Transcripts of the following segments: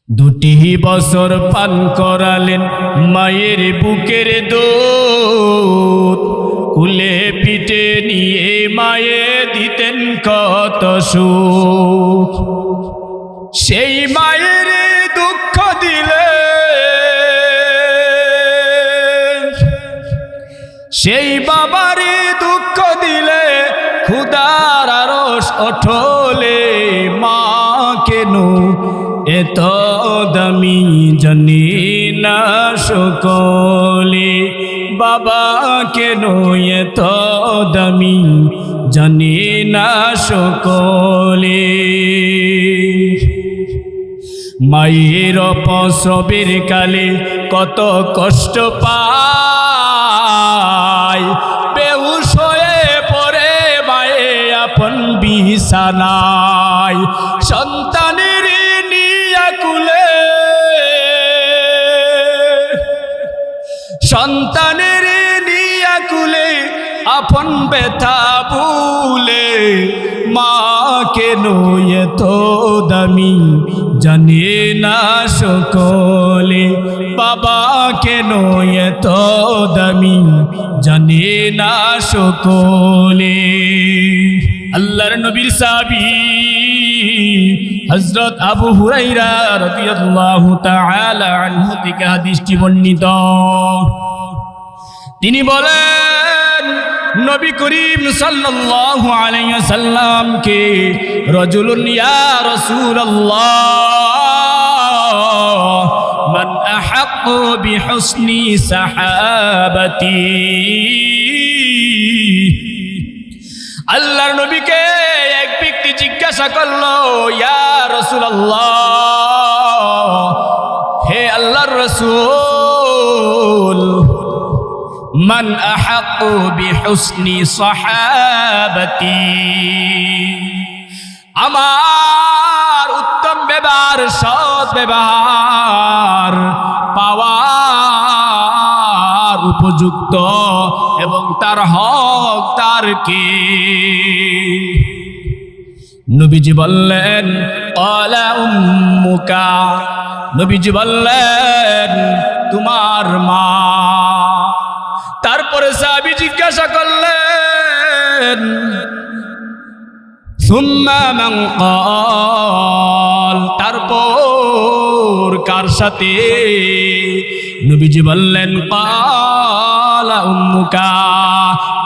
দুটি বছর পান করালেন মায়ের বুকের দুধ, কুলে পিঠে নিয়ে মায়ে দিতেন কত সুখ। সেই মায়ের দুঃখ দিলে, সেই বাবার দুঃখ দিলে খুদার আরশ ওঠলে। মা কেন এত দামি জানি না সকলে, বাবা কেন এত দামি জানি না সকলে। মায়ের প্রসবের কালে কত কষ্ট পায়, বেহুশ হয়ে পড়ে মায়ে আপন বিছানায়। সন্তানের নিয়া কুলে, সন্তানের নিয়া কুলে আপন ব্যথা ভুলে। মা কেন এত দামি জানে না সকলে, বাবা কেন এত দামি জানে না সকলে। আল্লাহর নবীর সাহাবী হযরত আবু হুরায়রা রাদিয়াল্লাহু তাআলা আনহু থেকে হাদিসটি বর্ণিত। তিনি বলেন, নবী করিম সাল্লাল্লাহু আলাইহি ওয়াসাল্লামকে রাজুলুন ইয়া রাসূলুল্লাহ মান আহাক্কু বিহুসনি সাহাবাতি। আল্লাহর নবীকে এক ব্যক্তি জিজ্ঞাসা করলো, ইয়া রাসূলুল্লাহ, হে আল্লাহর রাসূল, মান আহাক্কু বিহুসনি সাহাবাতি, আমার উত্তম ব্যবহার, সৎ ব্যবহার পাওয়ার উপযুক্ত এবং তার হক তার কে? নবীজি বললেন, ক্বালা উম্মুকা। নবীজি বললেন, তোমার মা। তারপরে সাহাবী জিজ্ঞাসা করলেন, সুম্মা মান ক্বাল, তারপর কার সাথে? নবীজি বললেন, ক্বালা উম্মুকা।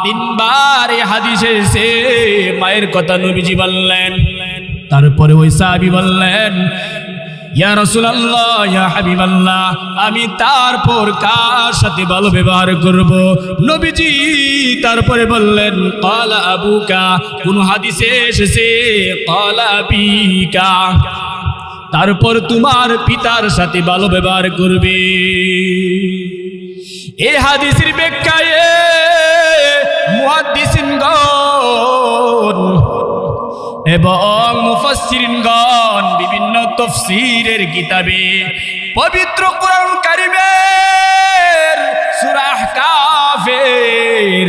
তিনবার এই হাদিসে এসে মায়ের কথা নবীজি বললেন। তারপরে ওই সাহাবী বললেন, ইয়া রাসূলুল্লাহ, ইয়া হাবিবাল্লাহ, আমি তারপর কার সাথে ভালো ব্যবহার করব? নবীজি তারপরে বললেন, ক্বালা আবুকা। কোন হাদিসে এসেছে ক্বালা আবিকা, তারপর তোমার পিতার সাথে ভালো ব্যবহার করবে। এই হাদিসের ব্যাখ্যায় মুহাদ্দিসিনগণ এবং মুফাসসিরিনগণ বিভিন্ন তাফসীরের কিতাবে পবিত্র কোরআন কারীমের সূরা আহকাফের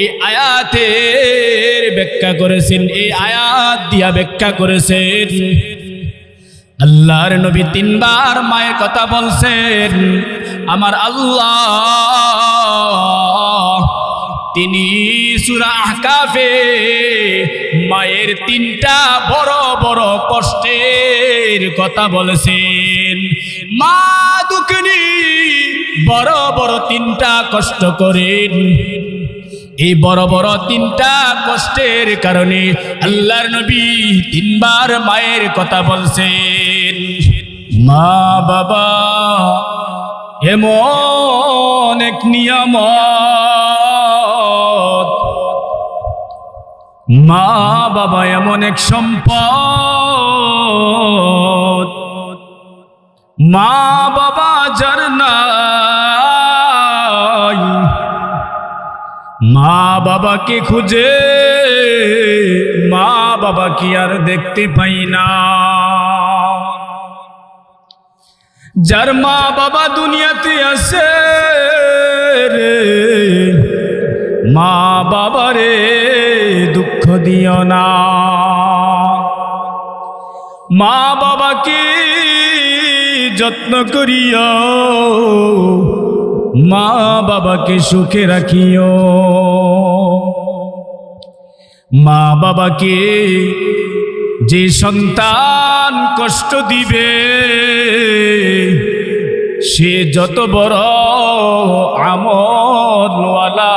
এই আয়াতের ব্যাখ্যা করেছেন। এই আয়াত দিয়া ব্যাখ্যা করেছেন, আল্লাহর নবী তিনবার মায়ের কথা বলছেন। আমার আল্লাহ তিনি সূরা আহকাফে মায়ের তিনটা বড় বড় কষ্টের কথা বলেছেন। মা দুঃখিনী বড় বড় তিনটা কষ্ট করেন। এই বড় বড় তিনটা কষ্টের কারণে আল্লাহর নবী তিনবার মায়ের কথা বলছেন। মা বাবা এমন এক নিয়ামত, মা বাবা এমন এক সম্পদ, মা বাবা যার নাই, মা বাবাকে খুঁজে মা বাবা কি আর দেখতে পাই না। যার মা বাবা দুনিয়াতে আছে রে, মা বাবারে দুঃখ দিও না। মা বাবাকে যত্ন করিও, মা বাবাকে সুখে রাখিও। মা বাবাকে যে সন্তান কষ্ট দিবে সে যত বড় আমলওয়ালা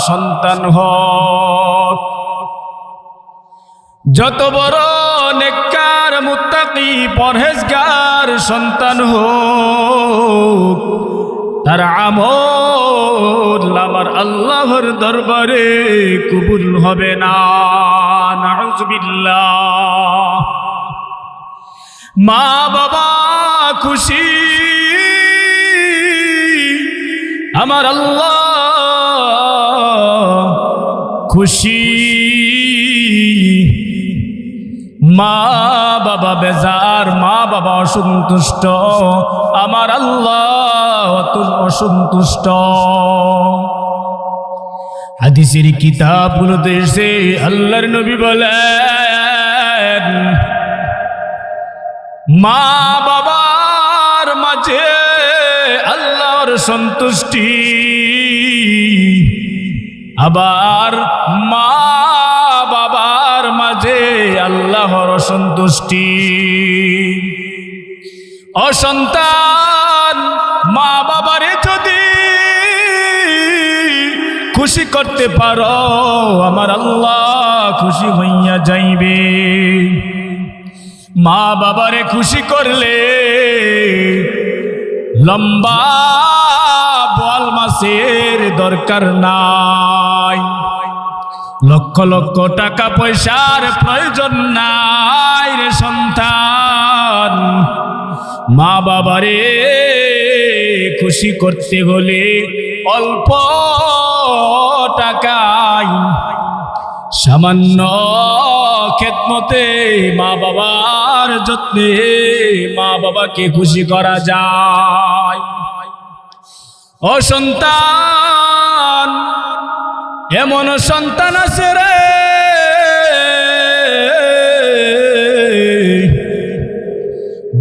সন্তান হোক, যত বড় নেককার মুত্তাকি পরহেজগার সন্তান হোক, তার আমল আমার আল্লাহর দরবারে কবুল হবে না। নাউযুবিল্লাহ। মা বাবা খুশি, আমার আল্লাহ খুশি। মা বাবা বেজার, মা বাবা অসন্তুষ্ট, আমার আল্লাহ অসন্তুষ্ট। হাদিসের কিতাবগুলোতে এসে আল্লাহর নবী বলেন, মা বাবার মাঝে আল্লাহর সন্তুষ্টি, আবার মা বাবার মাঝে আল্লাহর অসন্তুষ্টি। অসন্তান মা বাবারে যদি খুশি করতে পারো, আমার আল্লাহ খুশি হইয়া যাইবে। মা বাবারে খুশি করলে লম্বা বোয়াল মাসের দরকার নাই, লক্ষ লক্ষ টাকা পয়সার প্রয়োজন নাই রে সন্তান। মা বাবারে খুশি করতে হলে অল্প টাকায় সামান্য খেদমতে মা বাবার যত্নে মা বাবাকে খুশি করা যায়। ও সন্তান, এমন সন্তান আছে রে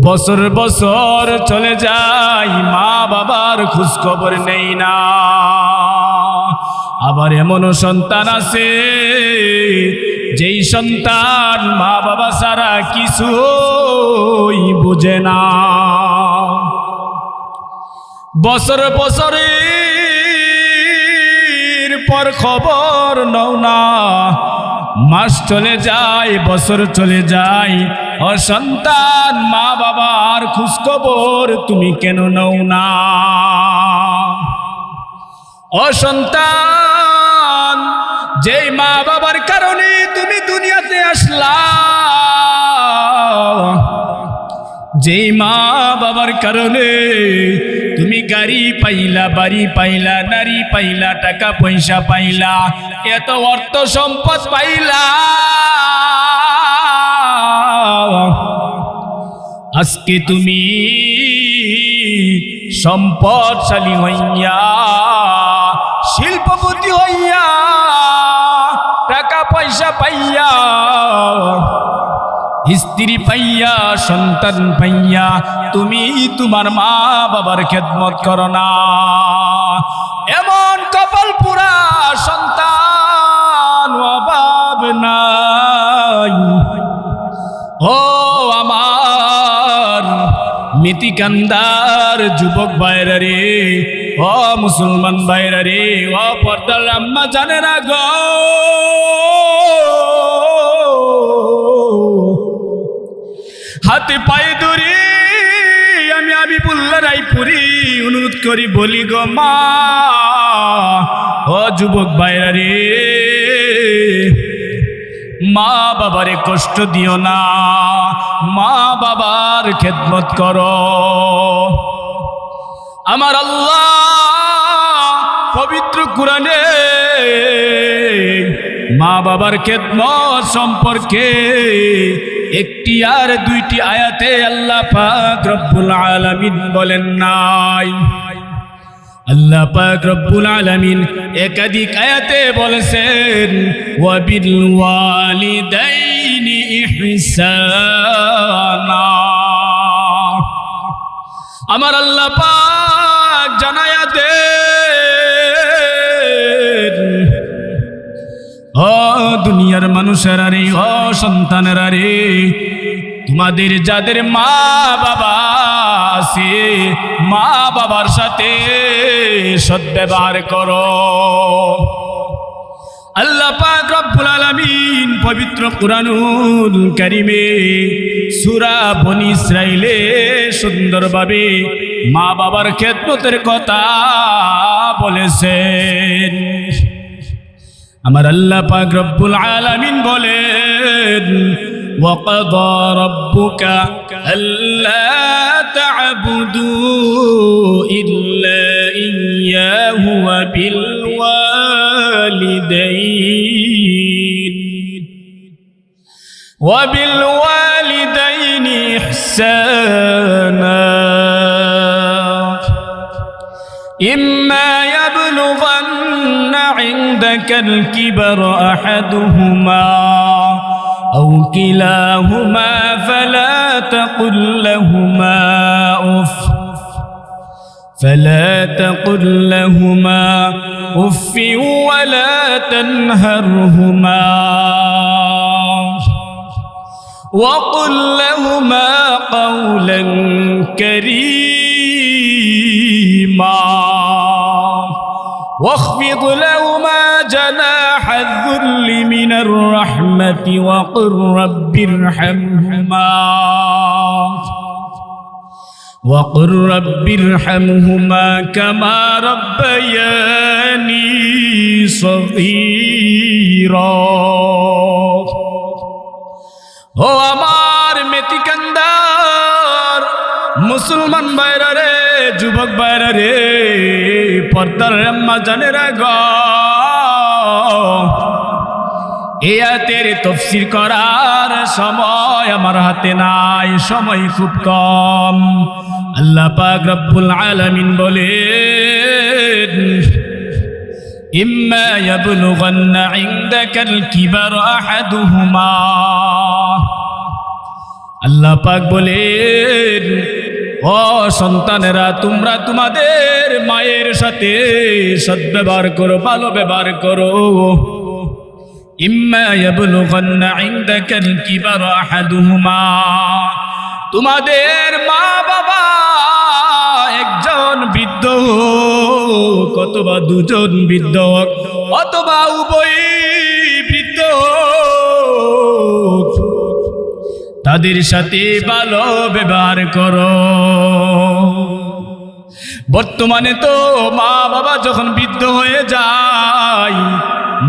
বছর বছর চলে যায়, মা বাবার খোঁজ খবর নেই না। আবার এমন সন্তান আছে যেই সন্তান মা বাবা ছাড়া কিছুই বুঝে না। বছর বছরের পর খবর নাও না, মাস চলে যায়, বছর চলে যায়, ও সন্তান মা বাবার খোঁজ খবর তুমি কেন নাও না? ও সন্তান, যেই মা বাবার কারণে তুমি দুনিয়াতে আসলা, যেই মা বাবার কারণে তুমি গাড়ি পাইলা, বাড়ি পাইলা, নারী পাইলা, টাকা পয়সা পাইলা, এত অর্থ সম্পদ পাইলা, আজকে তুমি সম্পদশালী হইয়া, শিল্পপতি হইয়া, টাকা পয়সা পাইয়া, স্ত্রী পাইয়া, সন্তান পাইয়া, তুমি তোমার মা বাবার খেদমত করো না। এমন কপাল পুরা সন্তান অভাব নাই। ও আমার মিতিকান্দার যুবক ভাইরা রে, ও মুসলমান ভাইরা রে, ও পর্দার আম্মা জানেরা গো, হাতে পায়ে ধরে আমি হাবিবুল্লাহ রায়পুরি অনুরোধ করি বলি গো মা, ও যুবক ভাইরা রে, মা বাবারে কষ্ট দিও না, মা বাবার খেদমত করো। আমার আল্লাহ পবিত্র কুরআনে মা বাবার খেদমত সম্পর্কে একটি আর দুইটি আয়াতে আল্লাহ পাক রব্বুল আলামিন বলেন নাই। আল্লাহ পাক রব্বুল আলামিন একাধিক আয়াতে বলেছেন, ওয়া বিল ওয়ালিদাইনি ইহসানা। আমার আল্লাহ পাক জানায়া দেন, ও দুনিয়ার মানুষেরা রে, ও সন্তানেরা রে, তোমাদের যাদের মা বাবা আছে, মা বাবার সাথে সদ্ব্যবহার করো। আল্লাহ পাক রব্বুল আলামিন পবিত্র কুরআনুল কারীমে সূরা বনী ইসরাঈলে সুন্দরভাবে মা বাবার খেদমতের কথা বলেছেন। আমার আল্লাহ পাক রব্বুল আলামিন বলেন, وَقَضَى رَبُّكَ أَلَّا تَعْبُدُوا إِلَّا إِيَّاهُ وَبِالْوَالِدَيْنِ إِحْسَانًا إِمَّا يَبْلُغَنَّ عِندَكَ الْكِبَرَ أَحَدُهُمَا أو كلاهما فلا تقل لهما أف ولا تنهرهما وقل لهما قولا كريما واخفض لهما جناح الذل من الرحمة وقل رب ارحمهما كما ربياني صغيرا ও আমার মেতিকান্দার মুসলমান ভাইরা রে, যুবক ভাইরা রে, পর্দার আম্মা জানেরা গো, এই আয়াতের তাফসীর করার সময় আমার হাতে নাই, সময় খুব কম। আল্লাহ পাক রব্বুল আলামিন বলেন, ইম্মা ইয়াবলুগান্না ইনদাকাল কিবার আহাদুহুমা, আল্লাহ পাক বলেন, ও সন্তানেরা, তোমরা তোমাদের মায়ের সাথে সদ্ব্যবহার করো, ভালো ব্যবহার করো। ইম্মা ইয়াবলুগান্না ইনদাকাল কিবার আহাদুহুমা, তোমাদের মা বাবা একজন বৃদ্ধ হোক অথবা দুজন বৃদ্ধ হোক অথবা উভয় বৃদ্ধ হোক, তাদের সাথে ভালো ব্যবহার করো। বর্তমানে তো মা বাবা যখন বৃদ্ধ হয়ে যায়,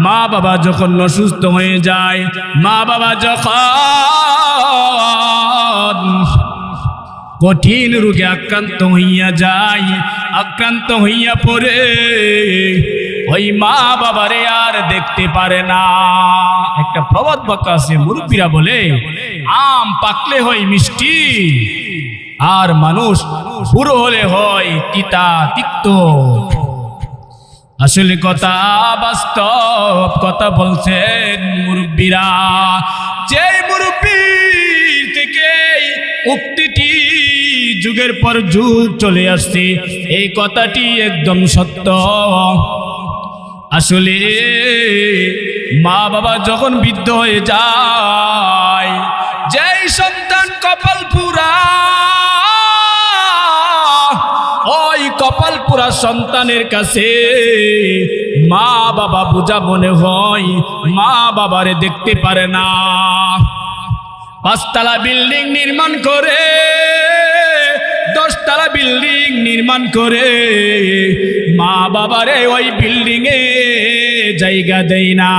মা বাবা যখন অসুস্থ হয়ে যায়, মা বাবা যখন কঠিন রোগে আক্রান্ত হইয়া যায়, আক্রান্ত হইয়া পড়ে, ওই মা বাবারে আর দেখতে পারে না। একটা প্রবাদ বাক্য আছে, মুরব্বীরা বলে, আম পাকলে হয় মিষ্টি আর মানুষ বুড়ো হলে হয় তিতা তিক্ত। আসলে কথা বাস্তব কথা বলছেন মুরব্বীরা। যে মুরব্বীর থেকে উক্তিটি যুগের পর যুগ চলে আসছে, এই কথাটি একদম সত্য। আসলে মা বাবা যখন বৃদ্ধ হয়ে যায়, যেই সন্তান কপাল পুরা, ওই কপাল পুরা সন্তানের কাছে মা বাবা বোঝা মনে হয়, মা বাবারে দেখতে পারে না। 5 তলা বিল্ডিং নির্মাণ করে, 10 তলা বিল্ডিং নির্মাণ করে মা বাবারে ওই বিল্ডিং এ জায়গা দেয় না,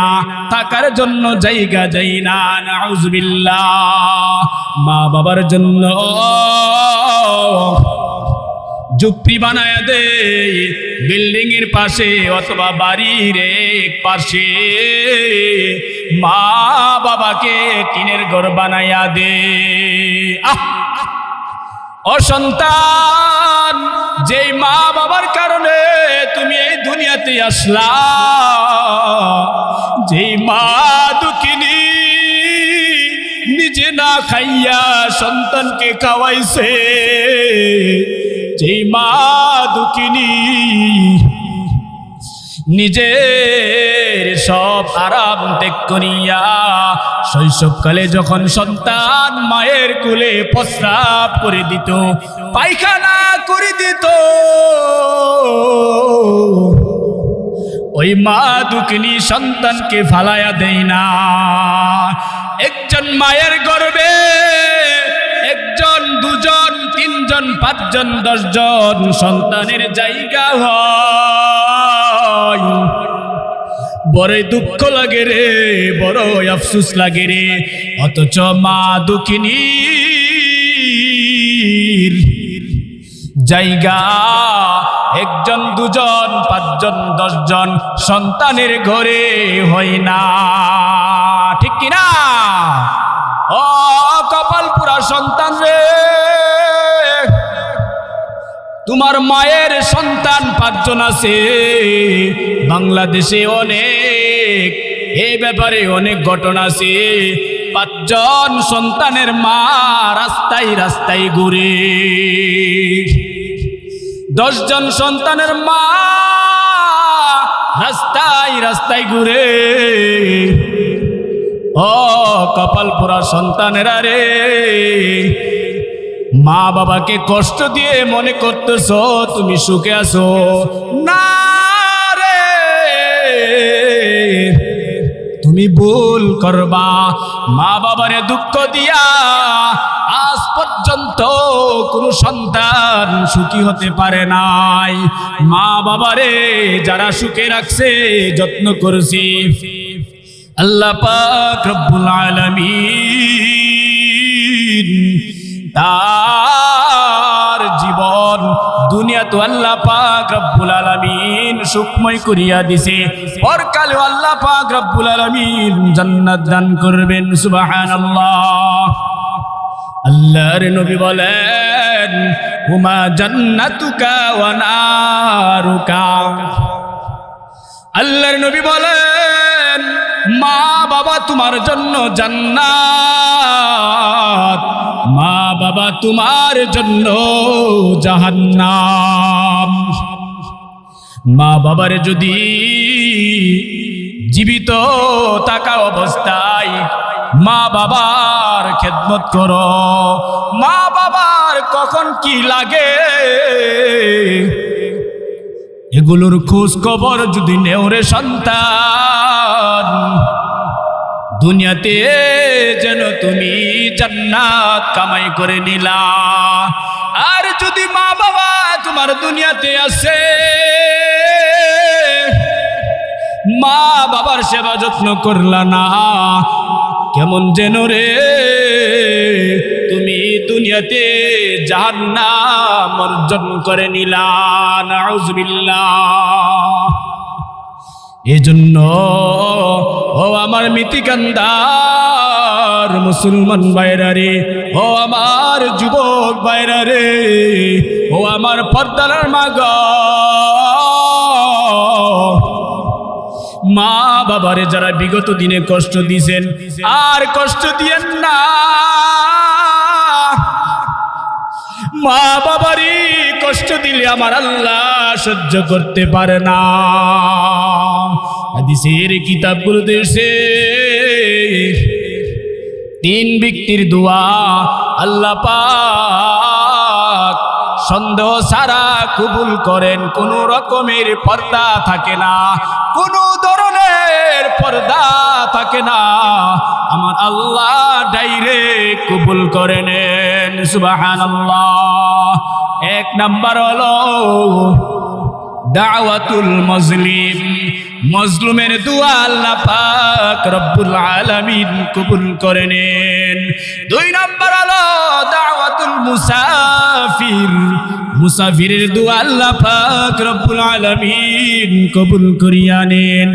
থাকার জন্য জায়গা দেয় না। নাউজুবিল্লাহ। মা বাবার জন্য ঝুপড়ি বানায় দে বিল্ডিং এর পাশে অথবা বাড়ির এক পাশে, মা বাবাকে টিনের ঘর বানায়া দে। ও সন্তান, যেই মা বাবার কারণে তুমি এই দুনিয়াতে আসলা, যেই মা দুঃখিনী, নিজে না খাইয়া সন্তানকে খাওয়াইছে, যেই মা দুঃখিনী নিজের সব আরাম ত্যাগ করিয়া শৈশবকালে যখন সন্তান মায়ের কোলে প্রস্রাব করে দিত, পায়খানা করে দিত, ওই মা দুঃখিনী সন্তানকে ফালায়া দেয় না। একজন মায়ের গর্ভে একজন, দুজন, তিনজন, পাঁচজন, 10 জন সন্তানের জায়গা হয়। বড়ই দুঃখ লাগে রে, বড়ই আফসোস লাগে রে। অথচ মা দুঃখিনীর জায়গা একজন, দুজন, 5 জন, 10 জন সন্তানের ঘরে হয় না, ঠিক কিনা? ও কপাল পুরা সন্তান রে, তোমার মায়ের সন্তান 5 জন আছে। বাংলাদেশে অনেক এই ব্যাপারে অনেক ঘটনা আছে। 5 জন সন্তানের মা রাস্তায় রাস্তায় ঘুরে, 10 জন সন্তানের মা রাস্তায় রাস্তায় ঘুরে। ও কপাল পোড়া সন্তানেরা রে, মা বাবাকে কষ্ট দিয়ে মনে করতেছ তুমি সুখে আছো, না রে, তুমি ভুল করবা। মা বাবারে দুঃখ দিয়া আজ পর্যন্ত কোন সন্তান সুখী হতে পারে নাই। মা বাবারে যারা সুখে রাখছে, যত্ন করেছে, আল্লাহ পাক রব্বুল আলামিন তার জীবন দুনিয়া তো আল্লাহ পাক রব্বুল আলামিন সুখময় করিয়া দিছে, পরকালে আল্লাহ পাক রব্বুল আলামিন জান্নাত দান করবেন। সুবহানাল্লাহ। আল্লাহর নবী বলেন, হুমা জান্নাতুকা ওয়া নারুকা। আল্লাহর নবী বলেন, মা বাবা তোমার জন্য জান্নাত, মা বাবা তোমার জন্য জাহান্নাম। মা বাবার যদি জীবিত থাকা অবস্থায় মা বাবার খেদমত করো, মা বাবার কখন কি লাগে এগুলোর খোঁজ খবর যদি নেও রে সন্তান, দুনিয়াতে যেন তুমি জান্নাত কামাই করে নিলা। আর যদি মা বাবা তোমার দুনিয়াতে আছে, মা বাবার সেবা যত্ন করলা না, কেমন যেন রে তুমি দুনিয়াতে জাহান্নাম অর্জন করে নিলা। নাউজুবিল্লাহ। এজন্য ও আমার মিতিকান্দার মুসলমান ভাইরা রে, ও আমার যুবক ভাইরা রে, ও আমার পর্দার মাগ, মা বাবারে যারা বিগত দিনে কষ্ট দিয়েছেন আর কষ্ট দিয়েন না। মা বাবারই কষ্ট দিলে আমার আল্লাহ সহ্য করতে পারে না। হাদিসের কিতাবগুলো দেশে 3 ব্যক্তির দোয়া আল্লাহ পাক সন্দেহ ছাড়া কবুল করেন। কোন রকমের পর্দা থাকে না, কোন ধরনের পর্দা থাকে না, আমার আল্লাহ ডাইরেক্ট কবুল করে নেন। সুবহানাল্লাহ। 1 নাম্বার হলো দাওয়াতুল মাজলিম, মজলুমের দোয়া আল্লাহ পাক রব্বুল আলামিন কবুল করে নেন। 2 নাম্বার হলো দাওয়াতুল মুসাফির, মুসাফিরের দোয়া আল্লাহ পাক রব্বুল আলামিন কবুল করিয়া নেন।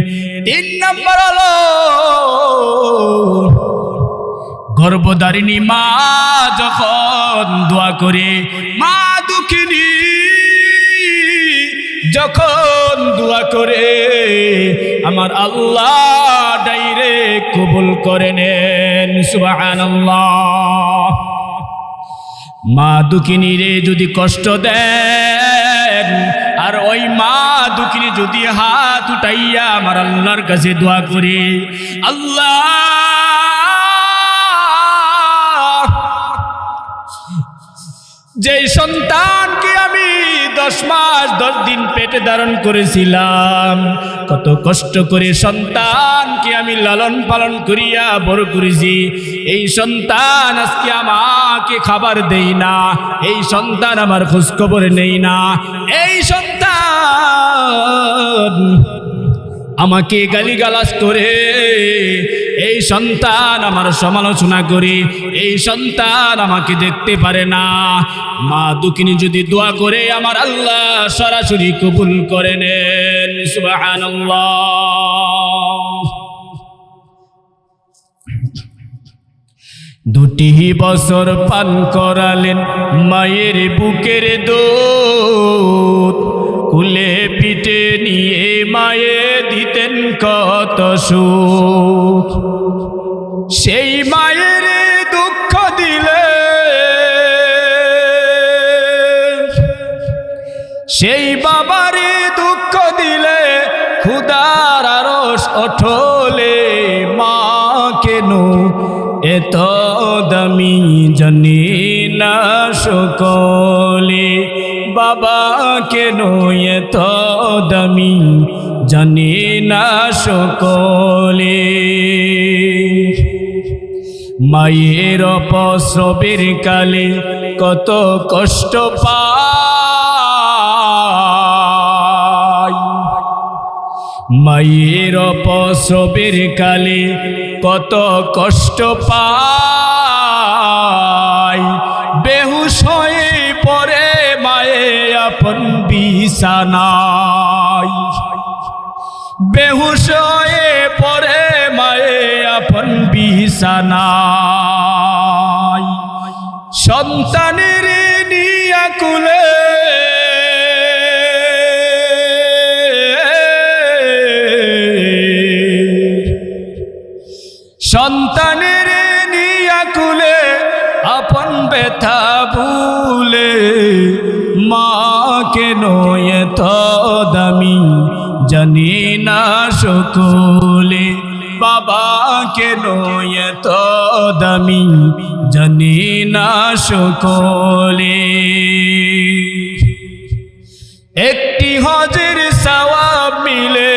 3 নাম্বার হলো গর্ভধারিণী মা যখন দোয়া করে, মা দুঃখিনী যখন দোয়া করে, আমার আল্লাহ ডাইরেক্ট কবুল করে নেন। সুবহানাল্লাহ। মা দুঃখিনী রে যদি কষ্ট দেন, আর ওই মা দুঃখিনী যদি হাত উঠাইয়া আমার আল্লাহর কাছে দোয়া করে, আল্লাহ যে সন্তানকে আমি 10 মাস 10 দিন পেটে ধারণ করেছিলাম, কত কষ্ট করে সন্তানকে আমি লালন পালন করিয়া বড় করেছি, এই সন্তান আজকে আমাকে খাবার দেই না, এই সন্তান আমার খোঁজখবর নেই না, এই সন্তান আমাকে গালিগালাজ করে, এই সন্তান আমার সমালোচনা করে, এই সন্তান আমাকে দেখতে পারে না। মা দুঃখিনী যদি দোয়া করে আমার আল্লাহ সরাসরি কবুল করে নেন। সুবহানাল্লাহ। 2 বছর পান করালেন মায়ের বুকের দুধ, কুলে পিঠে নিয়ে মায়ে দিতেন কত সুখ, সেই মায়ের দুঃখ দিলে, সেই বাবার দুঃখ দিলে খুদার আরশ ওঠলে, মা কেন এত দামি জানি না সকলে, বাবা কেন এত দামি জানি না সকলে। মায়ের অপস্রবের কালে কত কষ্ট পায়, মায়ের অপস্রবের কালে কত কষ্ট পায়, বেহুশ হয়ে পড়ে মায়ে আপন বিছানায়, বেহুশ হয়ে পড়ে মায়ে আপন বিছানায়, সন্তানের নিয়া কুলে সন্তানের নিয়া কুলে আপন ব্যথা ভুলে, মা কেন এত দামি জানি না সকলে, বাবা কেন এত দামি জানি না সকলে। একটি হজের সওয়াব মিলে,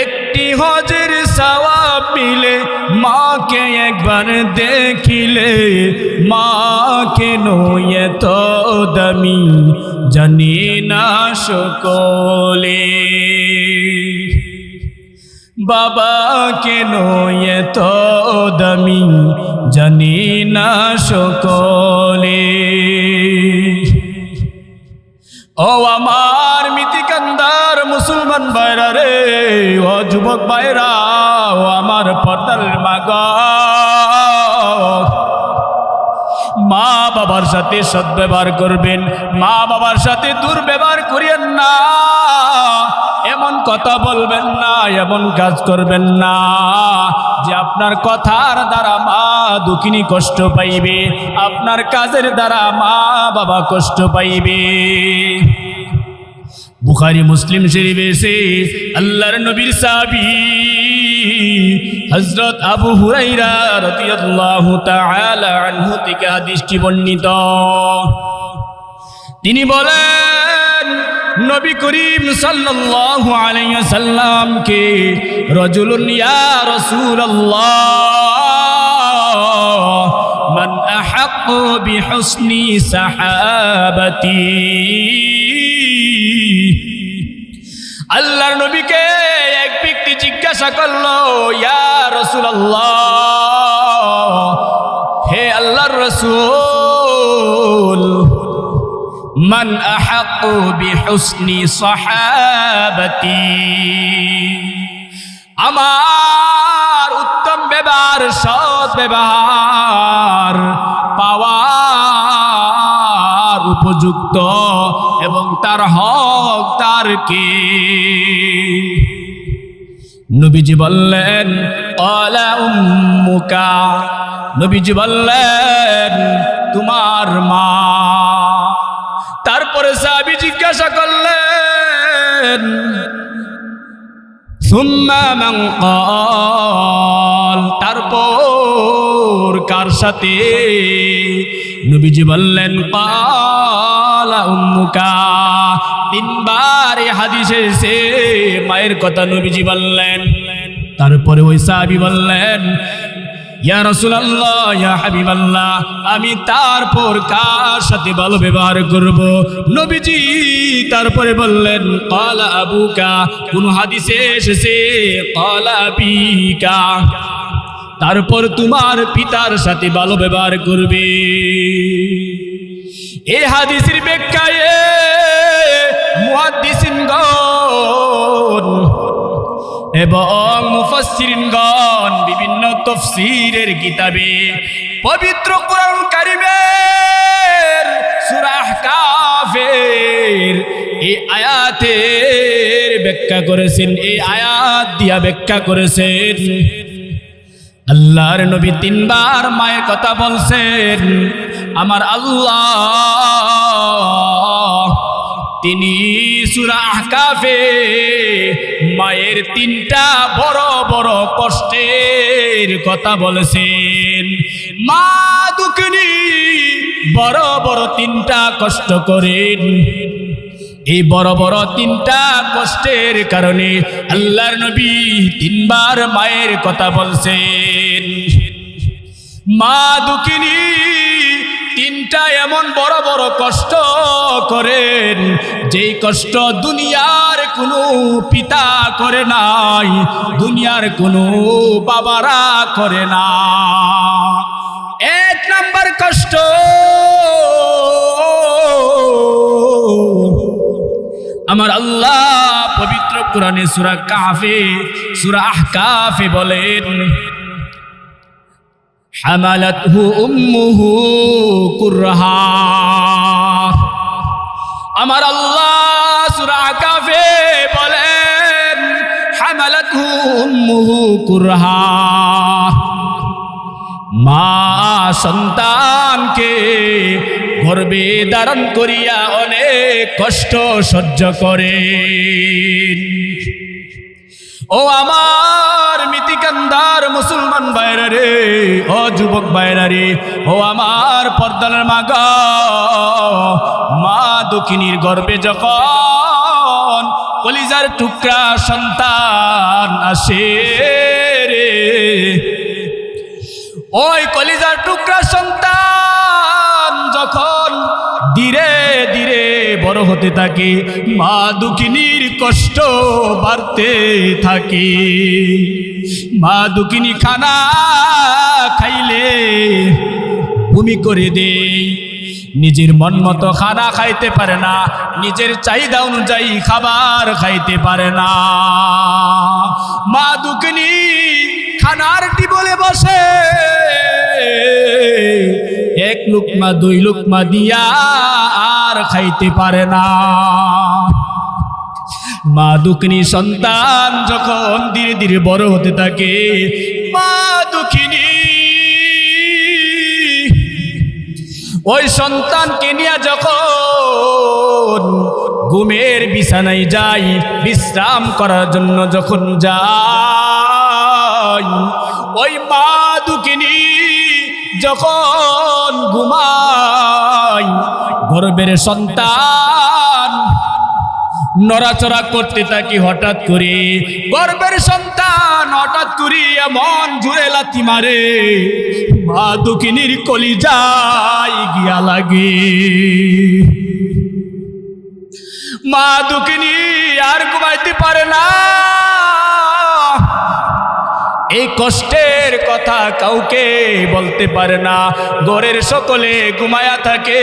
একটি হজের সওয়াব মিলে, মাকে একবার দেখিলে, মা কেন এত দামি জানি না সকলে, বাবা কেন এত দামি জানি না সকলে। ও আমার মিতিকান্দার মুসলমান ভাইরা রে, ও যুবক ভাইরা, ও আমার পর্দার মাগো, মা বাবার সাথে সদ্ব্যবহার করবেন, মা বাবার সাথে দুর্ব্যবহার করিয়েন না, এমন কথা বলবেন না, এমন কাজ করবেন না যে আপনার কথার দ্বারা মা দুঃখিনী কষ্ট পাইবে, আপনার কাজের দ্বারা মা বাবা কষ্ট পাইবে। বুখারী মুসলিম শরীফে এসে আল্লাহর নবীর সাহাবী হযরত আবু হুরায়রা রাদিয়াল্লাহু তাআলা আনহু থেকে হাদিসটি বর্ণিত। তিনি বলেন, নবী করিম সাল্লাল্লাহু আলাইহি ওয়াসাল্লামকে রাজুলুন ইয়া রাসূলুল্লাহ মান আহাক্কু বিহুসনি সাহাবাতি, আল্লাহর নবীকে এক ব্যক্তি জিজ্ঞাসা করলো, ইয়া রাসূলুল্লাহ, হে আল্লাহর রাসূল, মান আহাক্কু বিহুসনি সাহাবাতি, আমার উত্তম ব্যবহার, সৎ ব্যবহার পাওয়ার উপযুক্ত এবং তার হক তার কে? নবীজি বললেন, ক্বালা উম্মুকা, নবীজি বললেন তোমার মা। তারপরে সাহাবী জিজ্ঞাসা করলেন সুম্মা মান ক্বাল, তারপর কার সাথে? নবীজি বললেন ক্বালা উম্মুকা। তিনবার এই হাদিসে এসে মায়ের কথা নবীজি বললেন। তারপরে ওই সাহাবী বললেন ইয়া রাসূলুল্লাহ, ইয়া হাবিবাল্লাহ, আমি তারপর কার সাথে ভালো ব্যবহার করব? নবীজি তারপরে বললেন ক্বালা আবুকা। কোন হাদিসে এসেছে ক্বালা আবিকা, তারপর তোমার পিতার সাথে ভালো ব্যবহার করবে। এই হাদিসের ব্যাখ্যায় মুহাদ্দিসিনগণ এবং মুফাসসিরিনগণ বিভিন্ন তাফসীরের কিতাবে পবিত্র কোরআন কারীমের সূরা আহকাফের এই আয়াতের ব্যাখ্যা করেছেন। এই আয়াত দিয়া ব্যাখ্যা করেছেন আল্লাহর নবী তিনবার মায়ের কথা বলছেন। আমার আল্লাহ তিনি সূরা আহকাফে মায়ের তিনটা বড় বড় কষ্টের কথা বলেছেন। মা দুঃখিনী বড় বড় তিনটা কষ্ট করেন। এই বড় বড় তিনটা কষ্টের কারণে আল্লাহর নবী তিনবার মায়ের কথা বলছেন। মা দুঃখিনী তিনটা এমন বড় বড় কষ্ট করেন, যেই কষ্ট দুনিয়ার কোনো পিতা করে নাই, দুনিয়ার কোনো বাবারা করে না। এক নাম্বার কষ্ট আমার আল্লাহ পবিত্র কোরআনে সূরা কাহফে সূরা আহকাফে বলেন হামালাতহু উম্মুহু কুরহা। আমার আল্লাহ সূরা আহকাফে বলেন হামালাতহু উম্মুহু কুরহা। মা সন্তানকে গর্ভে ধারণ করিয়া অনেক কষ্ট সহ্য করেন। ও আমার মিতিকান্দার মুসলমান ভাইরা রে, ও যুবক ভাইরা রে, ও আমার পর্দার মা গো, মা দুঃখিনীর গর্ভে যখন কলিজার টুকরা সন্তান আসে রে, ওই কলিজার টুকরা সন্তান যখন ধীরে ধীরে বড় হতে থাকে, মা দুঃখিনীর কষ্ট বাড়তে থাকে। মা দুঃখিনী খানা খাইলে বমি করে দেয়, নিজের মন মতো খানা খাইতে পারে না, নিজের চাহিদা অনুযায়ী খাবার খাইতে পারে না। মা দুঃখিনী খানার টেবিলে বসে এক লুকমা দুই লুকমা দিয়া আর খাইতে পারে না। মা দুঃখিনী সন্তান যখন ধীরে ধীরে বড় হতে থাকে, মা দুঃখিনী ওই সন্তানকে নিয়ে যখন ঘুমের বিছানায় যায়, বিশ্রাম করার জন্য যখন যায়, ওই মা দুঃখিনী যখন ঘুমায়, গর্ভের সন্তান নড়াচড়া করতে থাকে। হঠাৎ করে গর্ভের সন্তান হঠাৎ করে এমন জোরে লাথি মারে, মা দুঃখিনীর কলিজায় গিয়া লাগে। মা দুঃখিনী আর ঘুমাইতে পারে না। এই কষ্টের কথা কাউকে বলতে পারে না, ঘরের সকলে ঘুমায়া থাকে।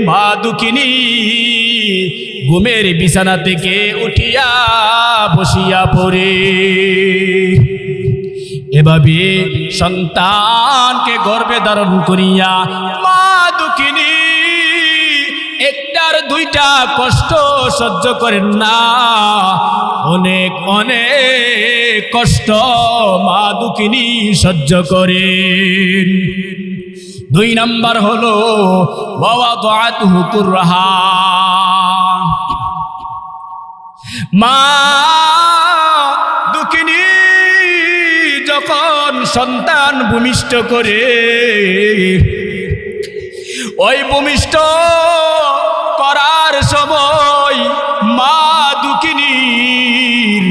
মা দুঃখিনী ঘুমের বিছানা থেকে উঠিয়া বসিয়া পড়ে। এভাবে সন্তানকে গর্ভে ধারণ করিয়া মা দুঃখিনী একটার দুইটা কষ্ট সহ্য করেন না, অনেক অনেক কষ্ট মা দুঃখিনী সহ্য করেন। দুই নাম্বার হলো ওয়াওয়াদাতুহু কুরহা, মা দুঃখিনী যখন সন্তান ভূমিষ্ঠ করে, ওই ভূমিষ্ঠ করার সময় মা দুঃখিনীর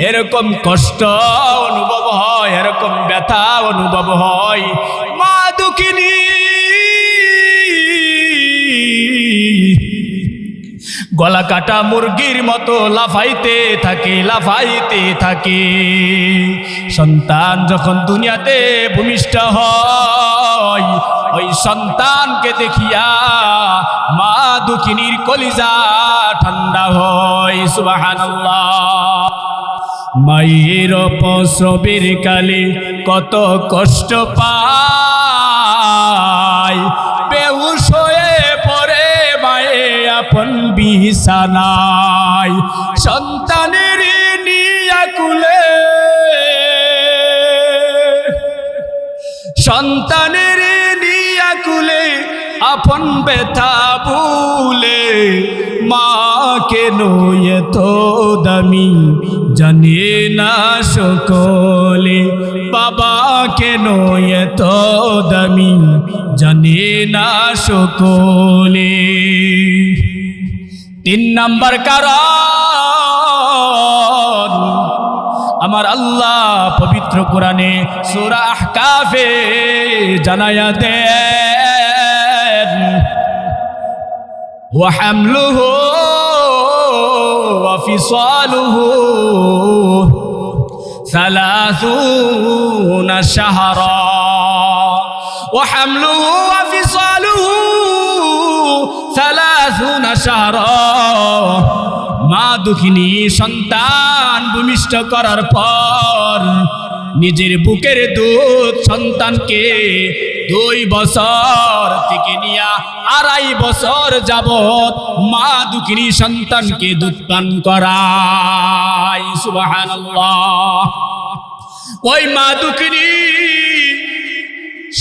এরকম কষ্ট অনুভব হয়, এরকম ব্যথা অনুভব হয়। মা দুঃখিনী গলা কাটা মুরগির মতো লাফাইতে থাকে। সন্তান যখন দুনিয়াতে ভূমিষ্ঠ হয়, ওই সন্তানকে দেখিয়া মা দুঃখিনীর কলিজা ঠান্ডা হয়। সুবহানাল্লাহ। মায়ের প্রসবের কালে কত কষ্ট পায়, বেহুশ হয়ে পড়ে মায়ে আপন বিছানায়। সন্তানের নিয়া কুলে, সন্তানের নিয়া কুলে আপন ব্যথা ভুলে, মা কেন এত দামি জানে না সকলে, বাবা কেন এত দামি জানে না সকলে। তিন নাম্বার কারণ আমার আল্লাহ পবিত্র কোরআনে সূরা আহকাফে জানায়া দেন, ওয়া হামলুহু ওয়া ফিসালুহু 30 শাহরা, ওয়া হামলুহু ওয়া ফিসালুহু 30 শাহরা। মা দুঃখিনী সন্তান ভূমিষ্ঠ করার পর নিজের বুকের দুধ সন্তানকে 2 বছর থেকে নিয়ে 2.5 বছর যাবত মা দুঃখিনী সন্তানকে দুধ পান করায়। সুবহানাল্লাহ। ওই মা দুঃখিনী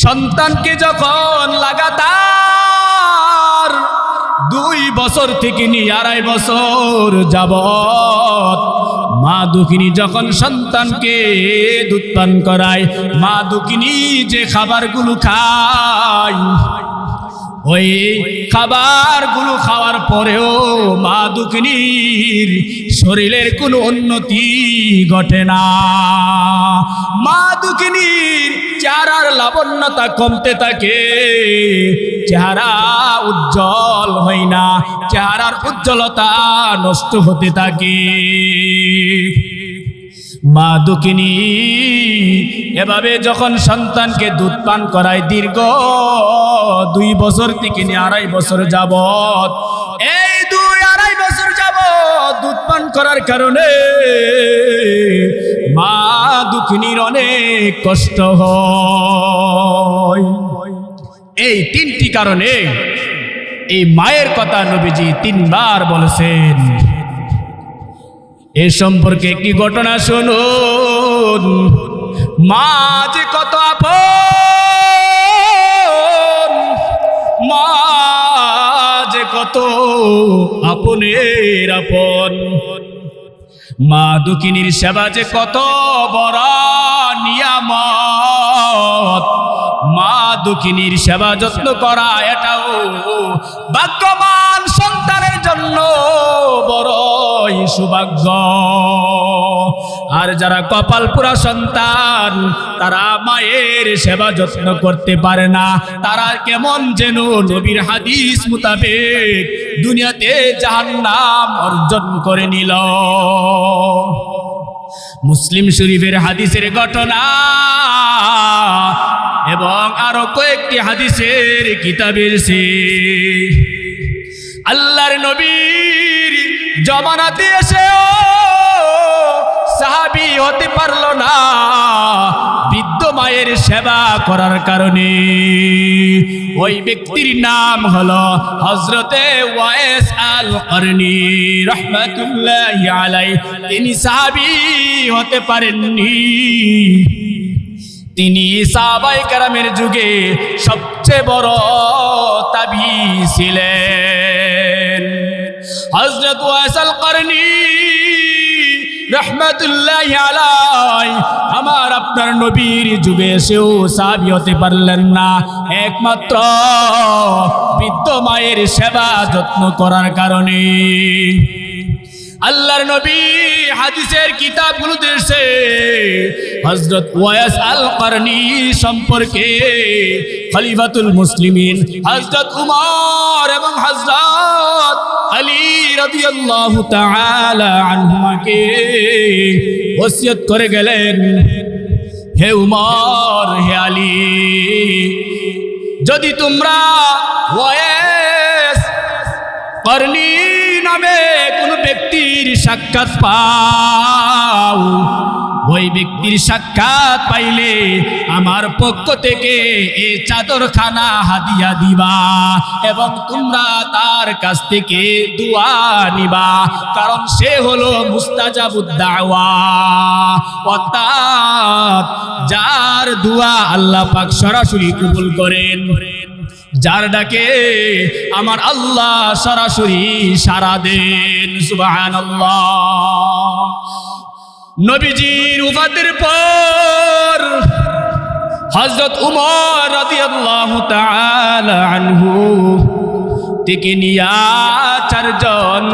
সন্তানকে যখন লাগাতার 2 বছর থেকে নিয়ে 2.5 বছর যাবত মা দুঃখিনী যখন সন্তানকে দুধ পান করায়, মা দুঃখিনী যে খাবারগুলো খায়, ওই খাবারগুলো খাওয়ার পরেও মা দুঃখিনীর শরীরের কোনো উন্নতি ঘটে না। মা দুঃখিনীর চেহারার লাবণ্যতা কমতে থাকে, চেহারা উজ্জ্বল হয় না, চেহারার উজ্জ্বলতা নষ্ট হতে থাকে। মা দুঃখিনী এভাবে যখন সন্তানকে দুধ পান করায় দীর্ঘ 2 বছর থেকে 2.5 বছর যাবত, এই 2-2.5 বছর যাবত দুধ পান করার কারণে মা দুঃখিনীর অনেক কষ্ট হয়। এই 3টি কারণে এই মায়ের কথা নবীজি 3 বার বলেছেন। এ সম্পর্কে একটি ঘটনা শুনুন। মা যে কত আপন, মা যে কত আপনের আপন, মা দুঃখিনীর সেবা যে কত বড় নিয়ামত। মা দুঃখিনীর সেবা যত্ন করা এটাও ভাগ্যবান সন্তানের জন্য বড়ই সৌভাগ্য। আর যারা কপাল পুরা সন্তান, তারা মায়ের সেবা যত্ন করতে পারে না, তারা কেমন যেন নবীর হাদিস মোতাবেক দুনিয়াতে জাহান্নাম অর্জন করে নিল। মুসলিম শরীফের হাদিসের ঘটনা এবং আরো কয়েকটি হাদিসের কিতাবের সে আল্লাহর নবীর জমানাতে এসেও সাহাবী হতে পারল না বৃদ্ধ মায়ের সেবা করার কারণে। ওই ব্যক্তির নাম হলো হযরতে ওয়াইস আল করনী রাহমাতুল্লাহি আলাইহি। তিনি সাহাবী হতে পারেননি, তিনি সাহাবায়ে কেরামের যুগে সবচেয়ে বড় তাবি ছিলেন। হযরত ওয়াইস আল করনী রহমাতুল্লাহি আলাইহি আমার আপনার নবীর যুগে এসেও সাহাবী হতে পারলেন না, একমাত্র বৃদ্ধ মায়ের সেবা যত্ন করার কারণে। আল্লাহর নবী হাদিসের কিতাবগুলোতে এসেছে হযরত ওয়াইস আল করনী সম্পর্কে খলিফাতুল মুসলিমিন হযরত উমর এবং হযরত আলী রাদিয়াল্লাহু তাআলা আনহুমাকে ওসিয়ত করে গেলেন, হে উমর, হে আলী, যদি তোমরা ওয়াইস করনী নামে কোন ব্যক্তির সাক্ষাৎ পাও, ওই ব্যক্তির সাক্ষাৎ পাইলে আমার পক্ষ থেকে এই চাদরখানা হাদিয়া দিবা এবং তোমরা তার কাছ থেকে দোয়া নিবা, কারণ সে হলো মুস্তাজাবুদ দাওয়া, অর্থাৎ যার দোয়া আল্লাহ পাক সরাসরি কবুল করেন, যার ডাকে আমার আল্লাহ সরাসরি সাড়া দেন। সুবহানাল্লাহ। নবীজির ওফাতের পর হযরত উমর রাদিয়াল্লাহু তাআলা আনহু থেকে নিয়া চারজন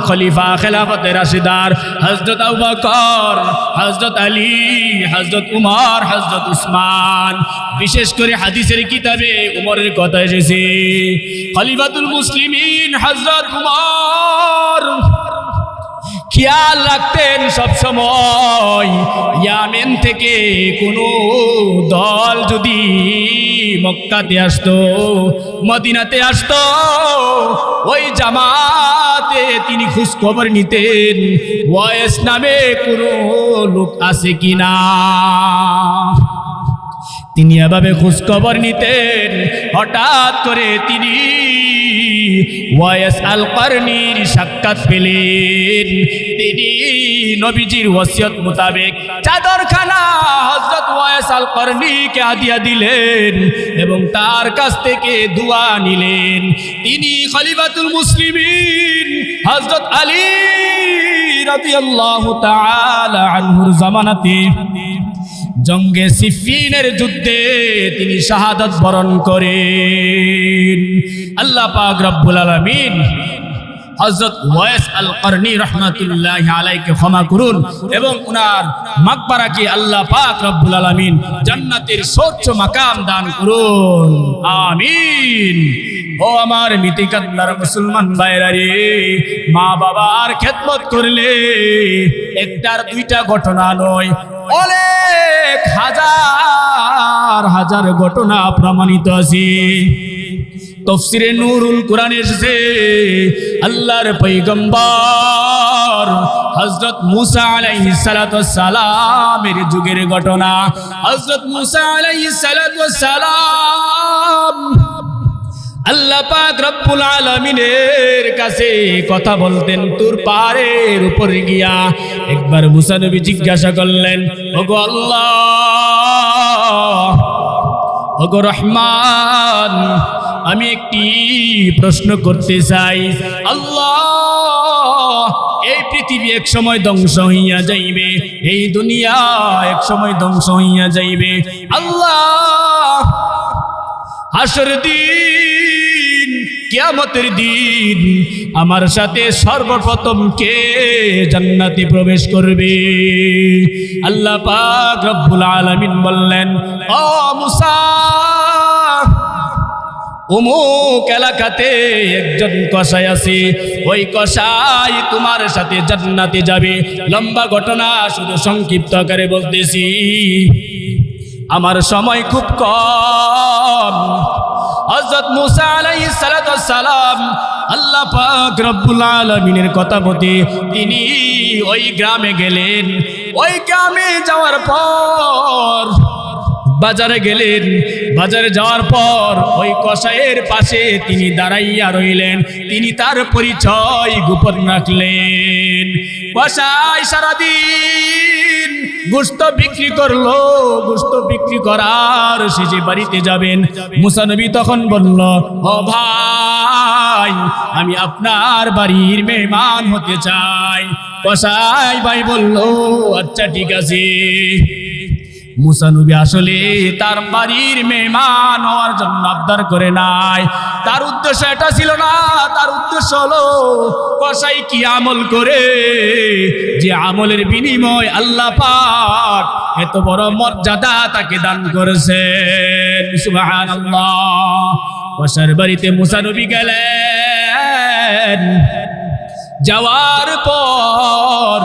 খলিফা খেলাফতে রাশিদার হযরত আবু বকর, হযরত আলী, হযরত উমর, হযরত উসমান, বিশেষ করে হাদিসের কিতাবে উমরের কথা এসেছে। খলিফাতুল মুসলিমিন হযরত উমর খেয়াল রাখতেন সবসময় ইয়ামেন থেকে কোনো দল যদি মক্কাতে আসতো, মদিনাতে আসতো, ওই জামাতে তিনি খোঁজ খবর নিতেন ওয়াইস নামে কোনো লোক আছে কিনা। তিনি এভাবে খোঁজ খবর নিতেন। হঠাৎ করে তিনি ওয়াইস আল করনীর সাক্ষাৎ পেলেন। তিনি নবীজির ওসিয়ত মোতাবেক চাদরখানা হযরত ওয়াইস আল করনীকে হাদিয়া দিলেন এবং তার কাছ থেকে দোয়া নিলেন। তিনি খলিফাতুল মুসলিমিন হযরত আলী রাদিয়াল্লাহু তাআলা আনহুর জামানাতে জঙ্গে সিফিনের যুদ্ধে তিনি শাহাদাত বরণ করেন। আল্লাহ পাক রব্বুল আলামিন হযরত ওয়াইস আল করনী রাহমাতুল্লাহি আলাইহিকে ক্ষমা করুন এবং উনার মাগফিরাতকে আল্লাহ পাক রব্বুল আলামিন জান্নাতের সর্বোচ্চ মাকাম দান করুন, আমিন। ও আমার মিতিকান্দার মুসলমান ভাইরা রে, মা বাবার খেদমত করলে একটার দুইটা ঘটনা নয়, অনেক হাজার হাজার ঘটনা প্রমাণিত আছে। তাফসীরে নূরুল কুরআন এসেছে আল্লাহর পয়গম্বর হযরত মূসা আলাইহিস সালাতু ওয়াস সালামের যুগের ঘটনা। হযরত মূসা আলাইহিস সালাতু ওয়াস সালাম আল্লাহ পাক রব্বুল আলামিনের কাছে কথা বলতেন তুর পাহাড়ের উপর গিয়া। একবার মূসা নবী জিজ্ঞাসা করলেন, ওগো আল্লাহ, ওগো রহমান, আমি একটি প্রশ্ন করতে চাই। আল্লাহ, এই পৃথিবী এক সময় ধ্বংস হইয়া যাইবে, এই দুনিয়া এক সময় ধ্বংস হইয়া যাইবে। আল্লাহ, হাসর দিন, কিয়ামতের দিন আমার সাথে সর্বপ্রথম কে জান্নাতে প্রবেশ করবে? আল্লাহ পাক রব্বুল আলামিন বললেন, ও মূসা, অমুক এলাকাতে একজন কসাই আছে, ওই কসাই তোমার সাথে জান্নাতে যাবে। লম্বা ঘটনা শুধু সংক্ষিপ্ত আকারে বলতেছি, আমার সময় খুব কম। হযরত মূসা আলাইহিস সালাতু ওয়াস সালাম আল্লাহ পাক রব্বুল আলামিনের কথা মতে তিনি ওই গ্রামে গেলেন। ওই গ্রামে যাওয়ার পর বাজারে গেলেন। বাজারে যাওয়ার পর ওই কসাইয়ের পাশে তিনি দাঁড়াইয়া রইলেন। তিনি তার পরিচয় গোপন রাখলেন। কসাই সারাদিন গোশত বিক্রি করলো। গোশত বিক্রি করার শেষে বাড়িতে যাবেন। মুসা নবী তখন বলল, ও ভাই, আমি আপনার বাড়ির মেহমান হতে চাই। কসাই ভাই বলল, আচ্ছা ঠিক আছে। মুসা নবী আসলে তার বাড়ির মেহমান হওয়ার জন্য আবদার করে নাই। তার উদ্দেশ্য এটা ছিল না। তার উদ্দেশ্য হলো কসাই কি আমল করে, যে আমলের বিনিময় আল্লাহ পাক এত বড় মর্যাদা তাকে দান করেছেন। সুবহানাল্লাহ। কসাইয়ের বাড়িতে মুসা নবী গেলেন। যাওয়ার পর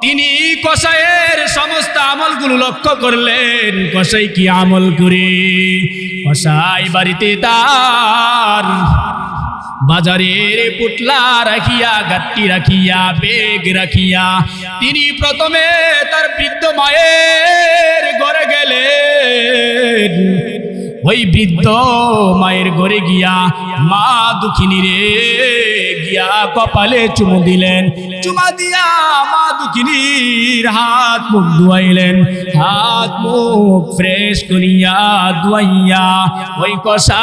তিনি কসাইয়ের সমস্ত আমলগুলো লক্ষ্য করলেন। কসাই কি আমল করে? কসাই বাড়িতে তার বাজারের পুটলা রাখিয়া, গাট্টি রাখিয়া, বেগ রাখিয়া তিনি প্রথমে তার বৃদ্ধ মায়ের ঘরে গেলেন। ওই বৃদ্ধ মায়ের ঘরে গিয়া মা দুঃখিনী রে গিয়া কপালে চুমু দিলেন। চুমা দিয়া মা দুঃখিনীর হাত মুখ ধুয়াইলেন। হাত মুখ ফ্রেশ করিয়া ধুয়াইয়া ওই কসাই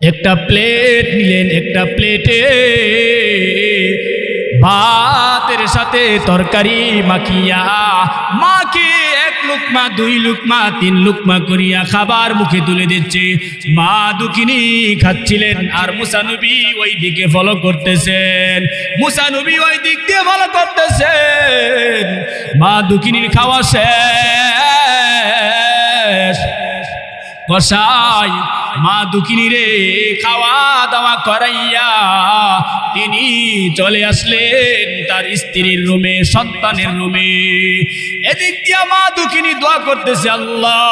একটা প্লেট নিলেন। একটা প্লেটে ভাতের সাথে তরকারি মাখিয়া মাকে এক লুকমা, দুই লুকমা, তিন লুকমা করিয়া খাবার মুখে তুলে দিচ্ছে। মা দুঃখিনী খাচ্ছিলেন আর মুসা নবী ওই দিকে ফলো করতেছেন। মুসা নবী ওই দিক দিয়ে ফলো করতেছেন। মা দুঃখিনীর খাওয়া শেষ। কসাই মা দুঃখিনী রে খাওয়া দাওয়া করাইয়া তিনি চলে আসলেন তার স্ত্রীর রুমে, সন্তানের রুমে। এদিক দিয়া মা দুঃখিনী দোয়া করতেছে, আল্লাহ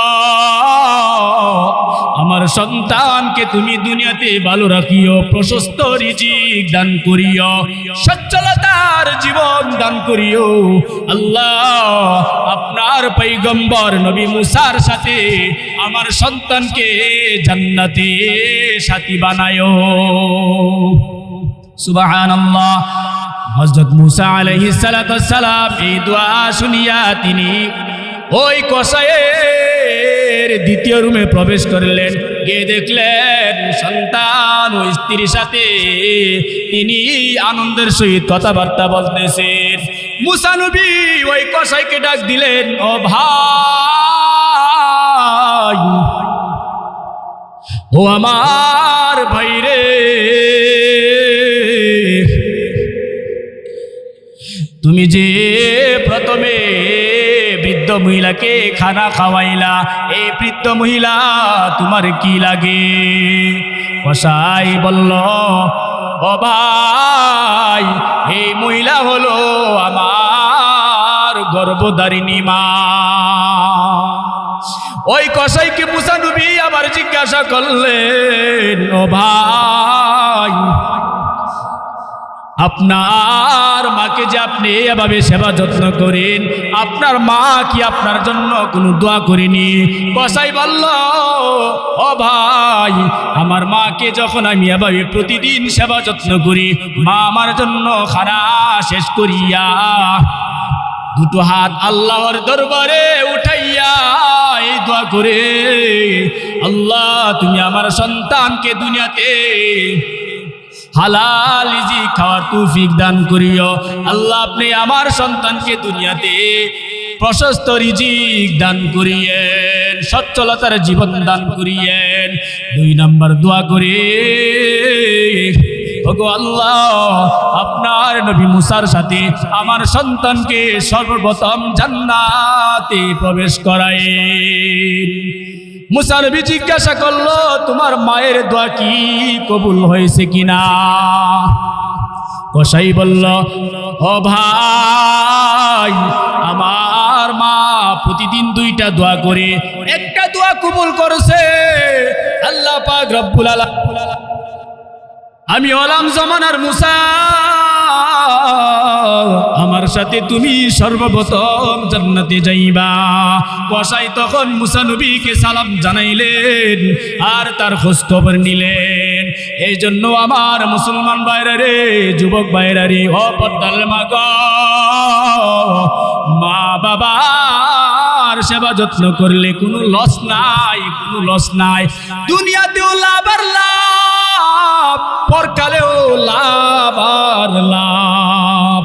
আমার সন্তানকে তুমি দুনিয়াতে ভালো রাখিও, প্রশস্ত রিজিক দান করিও, সচ্ছলতার জীবন দান করিও। আল্লাহ আপনার পয়গম্বর নবী মুসার সাথে আমার সন্তানকে জান্নাতে সাথী বানায়ো। সুবহানাল্লাহ। হযরত মুসা আলাইহিস সালাতু ওয়াস সালাম এই দোয়া শুনিয়া তিনি ওই কসাইয়ের দ্বিতীয় রুমে প্রবেশ করলেন। গিয়ে দেখলেন সন্তান ও স্ত্রীর সাথে তিনি আনন্দের সহিত কথাবার্তা বলতেছেন। মুসা নবী ওই কসাইকে ডাক দিলেন, ও ভাই, ও আমার ভাই রে, তুমি যে প্রথমে বৃদ্ধ মহিলাকে খানা খাওয়াইলা, এই বৃদ্ধ মহিলা তোমার কি লাগে? কসাই বলল, ও ভাই, এই মহিলা হলো আমার গর্ভধারিণী মা। ওই কসাইকে মুসা নবী আবার জিজ্ঞাসা করলেন, ও ভাই, আপনার মাকে যে আপনি এভাবে সেবা যত্ন করেন, আপনার মা কি আপনার জন্য কোনো দোয়া করেনি? কসাই বলল, ও ভাই, আমার মাকে যখন আমি এভাবে প্রতিদিন সেবা যত্ন করি, মা আমার জন্য খানা শেষ করিয়া দুটো হাত আল্লাহর দরবারে উঠাইয়া এই দোয়া করে, আল্লাহ তুমি আমার সন্তানকে দুনিয়াতে হালাল রিজিক খাওয়ার তৌফিক দান করিও। আল্লাহ আপনি আমার সন্তানকে দুনিয়াতে প্রশস্ত রিজিক দান করিয়েন, সচ্ছলতার জীবন দান করিয়েন। 2 নম্বর দোয়া করে, ওগো আল্লাহ আপনার নবী মুসার সাথে আমার সন্তানকে সর্বপ্রথম জান্নাতে প্রবেশ করায়েন। মুসা নবী জিজ্ঞাসা করলো, তোমার মায়ের দোয়া কি কবুল হয়েছে কিনা? কসাই বলল, ও ভাই, আমার মা প্রতিদিন 2টা দোয়া করে, একটা দোয়া কবুল করেছে। আল্লাহ পাক রব্বুল আলামিন, আমি হলাম জমানার মুসা, আমার সাথে তুমি সর্বপ্রথম জান্নাতে যাইবা। কসাই তখন মুসা নবীকে সালাম জানাইলেন আর তার খোঁজ খবর নিলেন। এই জন্য আমার মুসলমান ভাইরা রে, যুবক ভাইরা রে, ও পদ্মাল মাগ, মা বাবার সেবা যত্ন করলে কোনো লস নাই, কোনো লস নাই। দুনিয়াতেও লাভ আর লাভ, পরকালেও লাভ আর লাভ।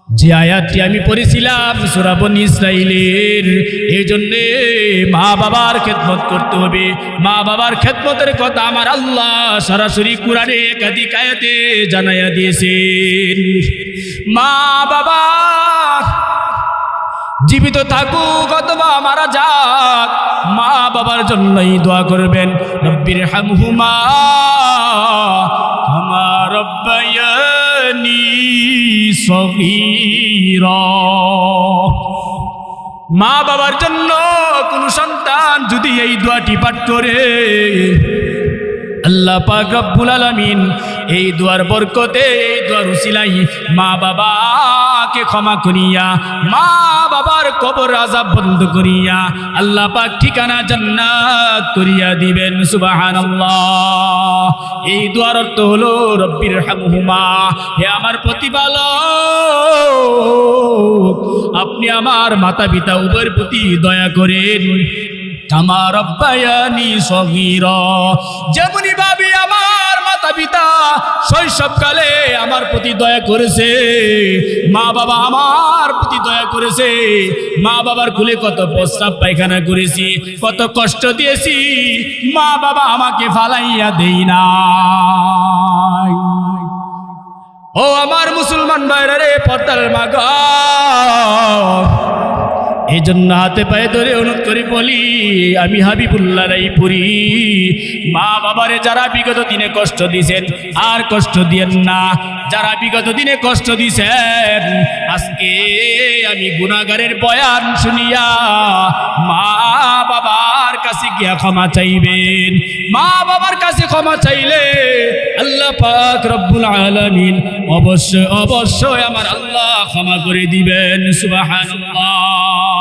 যে আয়াতটি আমি পড়েছিলাম সূরা বনী ইসরাঈলের, এই জন্যে মা বাবার খেদমত করতে হবে। মা বাবার খেদমতের কথা আমার আল্লাহ সরাসরি কোরআনে একাধিক আয়াতে জানাইয়া দিয়েছেন। মা বাবা জীবিত থাকুক অথবা মারা যাক, মা বাবার জন্যই দোয়া করবেন। রব্বির হামহুমা কামা রব্বায়ানি সগীরা। মা বাবার জন্য কোন সন্তান যদি এই দোয়াটি পাঠ করে, আল্লাহ পাক রব্বুল আলামিন এই দুয়ার বরকতে, এই দুয়ার উসিলাই মা বাবাকে ক্ষমা করিয়া, মা বাবার কবর আযাব বন্ধ করিয়া আল্লাহ পাক ঠিকানা জান্নাত করিয়া দিবেন। সুবহানাল্লাহ। এই দুয়ার অর্থ হলো রব্বির হামহুমা, হে আমার প্রতিপালক, আপনি আমার মাতা পিতা উভয়ের প্রতি দয়া করেন। কামা রব্বায়ানি সগীরা, যেমনি ভাবে আমার মাতা পিতা শৈশবকালে আমার প্রতি দয়া করেছে, মা বাবা আমার প্রতি দয়া করেছে। মা বাবার কুলে কত প্রস্রাব পায়খানা করেছি, কত কষ্ট দিয়েছি, মা বাবা আমাকে ফালাইয়া দেই না। ও আমার মুসলমান ভাইরা রে, পর্দার মা গো, এই জন্য হাতে পায়ে ধরে অনুরোধ করে বলি, আমি হাবিবুল্লাহ রায়পুরি, মা বাবারে যারা বিগত দিনে কষ্ট দিয়েছেন আর কষ্ট দিয়েন না। যারা বিগত দিনে কষ্ট দিয়েছেন, আজকে আমি গুনাহগারের বয়ান শুনিয়া মা বাবার কাছে গিয়া ক্ষমা চাইবেন। মা বাবার কাছে ক্ষমা চাইলে আল্লাহ পাক রব্বুল আলামিন অবশ্যই অবশ্যই আমার আল্লাহ ক্ষমা করে দিবেন। সুবহানাল্লাহ।